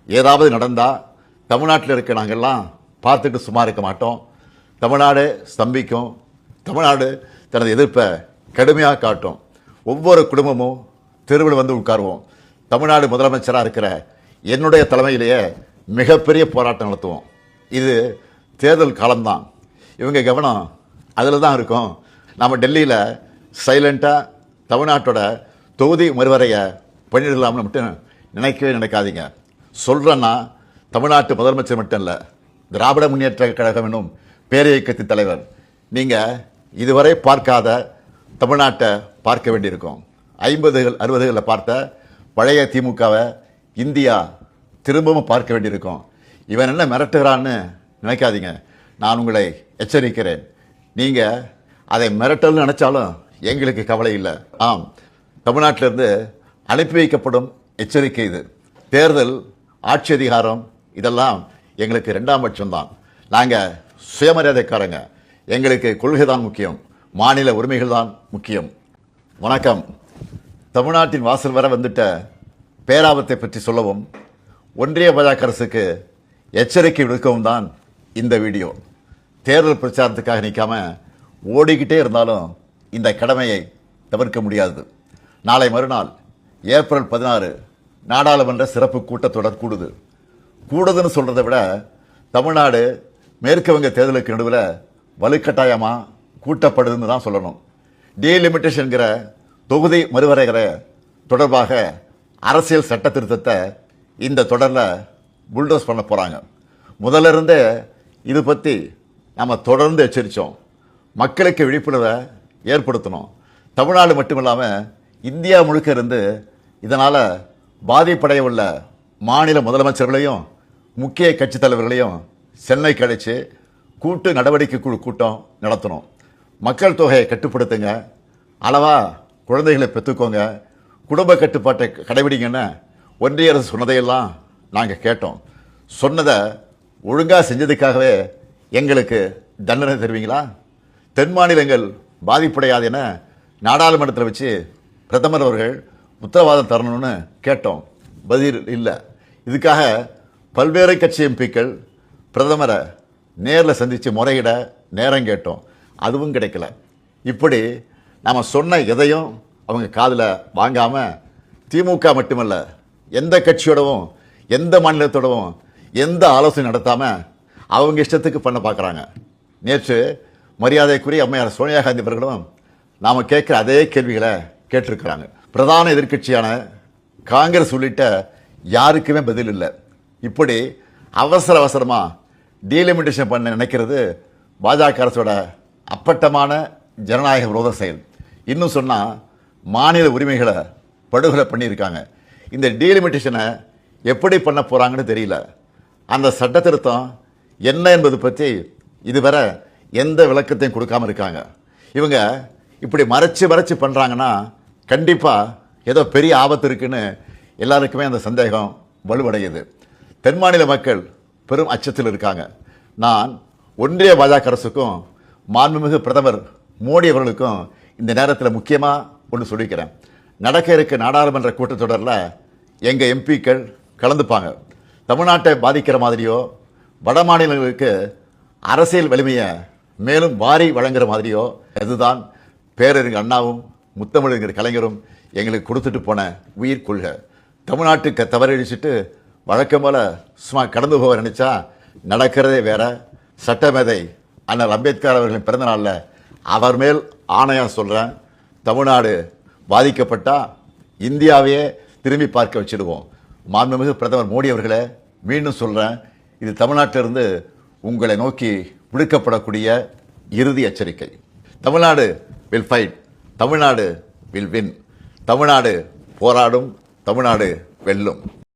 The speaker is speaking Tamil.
ஏதாவது நடந்தால் தமிழ்நாட்டில் இருக்க நாங்கள்லாம் பார்த்துட்டு சும்மா இருக்க மாட்டோம். தமிழ்நாடு ஸ்தம்பிக்கும். தமிழ்நாடு தனது எதிர்ப்பை கடுமையாக காட்டும். ஒவ்வொரு குடும்பமும் தெருவில் வந்து உட்காருவோம். தமிழ்நாடு முதலமைச்சராக இருக்கிற என்னுடைய தலைமையிலேயே மிகப்பெரிய போராட்டம் நடத்துவோம். இது தேர்தல் காலம்தான். இவங்க கவனம் அதில் தான் இருக்கும். நம்ம டெல்லியில் சைலண்ட்டாக தமிழ்நாட்டோட தொகுதி மறுவரையை பண்ணிடலாம்னு மட்டும் நினைக்கவே நினைக்காதீங்க. சொல்கிறேன்னா தமிழ்நாட்டு முதலமைச்சர் மட்டும் இல்லை, திராவிட முன்னேற்ற கழகம் என்னும் பேரியக்கத்தின் தலைவர். நீங்கள் இதுவரை பார்க்காத தமிழ்நாட்டை பார்க்க வேண்டியிருக்கும். 50கள் 60களில் பார்த்த பழைய திமுகவை இந்தியா திரும்பவும் பார்க்க வேண்டியிருக்கும். இவன் என்ன மிரட்டுகிறான்னு நினைக்காதீங்க. நான் உங்களை எச்சரிக்கிறேன். நீங்கள் அதை மிரட்டல்னு நினைச்சாலும் எங்களுக்கு கவலை இல்லை. ஆம், தமிழ்நாட்டிலிருந்து அனுப்பி வைக்கப்படும் எச்சரிக்கை இது. தேர்தல், ஆட்சி அதிகாரம் இதெல்லாம் எங்களுக்கு 2ஆம் பட்சம்தான். நாங்கள் சுயமரியாதைக்காரங்க. எங்களுக்கு கொள்கை தான் முக்கியம், மாநில உரிமைகள் தான் முக்கியம். வணக்கம். தமிழ்நாட்டின் வாசல் வர வந்துட்ட பேராபத்தை பற்றி சொல்லவும், ஒன்றிய பாஜக அரசுக்கு எச்சரிக்கை விடுக்கவும் தான் இந்த வீடியோ. தேர்தல் பிரச்சாரத்துக்காக நிற்காம ஓடிக்கிட்டே இருந்தாலும் இந்த கடமையை தவிர்க்க முடியாது. நாளை மறுநாள் ஏப்ரல் 16 நாடாளுமன்ற சிறப்பு கூட்டத்தொடர் கூடுதுன்னு சொல்கிறத விட தமிழ்நாடு மேற்கு வங்க தேர்தலுக்கு நடுவில் வலுக்கட்டாயமாக கூட்டப்படுதுன்னு தான் சொல்லணும். டீலிமிட்டேஷன்கிற தொகுதி மறுவரைகிற தொடர்பாக அரசியல் சட்ட திருத்தத்தை இந்த தொடரில் புல்டோஸ் பண்ண போகிறாங்க. முதல்ல இருந்தே இது பற்றி நம்ம தொடர்ந்து எச்சரித்தோம். மக்களுக்கு விழிப்புணர்வை ஏற்படுத்தணும். தமிழ்நாடு மட்டும் இல்லாமல் இந்தியா முழுக்க இருந்து இதனால் பாதிப்படைய உள்ள மாநில முதலமைச்சர்களையும் முக்கிய கட்சி தலைவர்களையும் சென்னைக்கு அழைச்சி கூட்டு நடவடிக்கை குழு கூட்டம் நடத்தணும். மக்கள் தொகையை கட்டுப்படுத்துங்க, அளவாக குழந்தைகளை பெற்றுக்கோங்க, குடும்ப கட்டுப்பாட்டை கடைபிடிங்கன்னு ஒன்றிய அரசு சொன்னதையெல்லாம் நாங்கள் கேட்டோம். சொன்னதை ஒழுங்காக செஞ்சதுக்காகவே எங்களுக்கு தண்டனை தருவீங்களா? தென் மாநிலங்கள் பாதிப்படையாது என நாடாளுமன்றத்தில் வச்சு பிரதமர் அவர்கள் உத்தரவாதம் தரணும்னு கேட்டோம். பதில் இல்லை. இதுக்காக பல்வேறு கட்சி எம்பிக்கள் பிரதமரை நேரில் சந்தித்து முறையிட நேரம் கேட்டோம். அதுவும் கிடைக்கல. இப்படி நாம் சொன்ன எதையும் அவங்க காதில் வாங்காமல் திமுக மட்டுமல்ல, எந்த கட்சியோடவும் எந்த மாநிலத்தோடவும் எந்த ஆலோசனை நடத்தாமல் அவங்க இஷ்டத்துக்கு பண்ண பார்க்குறாங்க. நேற்று மரியாதைக்குரிய அம்மையார் சோனியா காந்தி அவர்களும் நாம் கேட்குற அதே கேள்விகளை கேட்டிருக்கிறாங்க. பிரதான எதிர்க்கட்சியான காங்கிரஸ் உள்ளிட்ட யாருக்குமே பதில் இல்லை. இப்படி அவசரமாக டீலிமிட்டேஷன் பண்ண நினைக்கிறது பாஜக அரசோட அப்பட்டமான ஜனநாயக விரோத செயல். இன்னும் சொன்னால் மாநில உரிமைகளை படுகொலை பண்ணியிருக்காங்க. இந்த டீலிமிட்டேஷனை எப்படி பண்ண போகிறாங்கன்னு தெரியல. அந்த சட்ட திருத்தம் என்ன என்பது பற்றி இதுவரை எந்த விளக்கத்தையும் கொடுக்காமல் இருக்காங்க. இவங்க இப்படி மறைச்சு பண்ணுறாங்கன்னா கண்டிப்பாக ஏதோ பெரிய ஆபத்து இருக்குன்னு எல்லாருக்குமே அந்த சந்தேகம் வலுவடையுது. தென் மாநில மக்கள் பெரும் அச்சத்தில் இருக்காங்க. நான் ஒன்றிய பாஜக அரசுக்கும் மாண்புமிகு பிரதமர் மோடி அவர்களுக்கும் இந்த நேரத்தில் முக்கியமாக ஒன்று சொல்லிக்கிறேன். நடக்க இருக்க நாடாளுமன்ற கூட்டத்தொடரில் எங்கள் எம்பிக்கள் கலந்துப்பாங்க. தமிழ்நாட்டை பாதிக்கிற மாதிரியோ வட மாநிலங்களுக்கு அரசியல் வலிமையை மேலும் வாரி வழங்குற மாதிரியோ அதுதான் பேரறிஞர் அண்ணாவும் முத்தமிழறிஞர் கலைஞரும் எங்களுக்கு கொடுத்துட்டு போன உயிர் கொள்கை. தமிழ்நாட்டுக்கு தவறழிச்சிட்டு வழக்கம் போல சும்மா கடந்து போக நினைச்சா நடக்கிறதே வேற. சட்டமேதை அண்ணல் அம்பேத்கர் அவர்களின் பிறந்த நாளில் அவர் மேல் ஆணையம் சொல்கிறேன், தமிழ்நாடு பாதிக்கப்பட்டால் இந்தியாவையே திரும்பி பார்க்க வச்சிடுவோம். மாண்புமிகு பிரதமர் மோடி அவர்களே, மீண்டும் சொல்கிறேன், இது தமிழ்நாட்டிலிருந்து உங்களை நோக்கி விடுக்கப்படக்கூடிய இறுதி எச்சரிக்கை. Tamil Nadu will fight, Tamil Nadu will win. Tamil Nadu போராடும், தமிழ்நாடு வெல்லும்.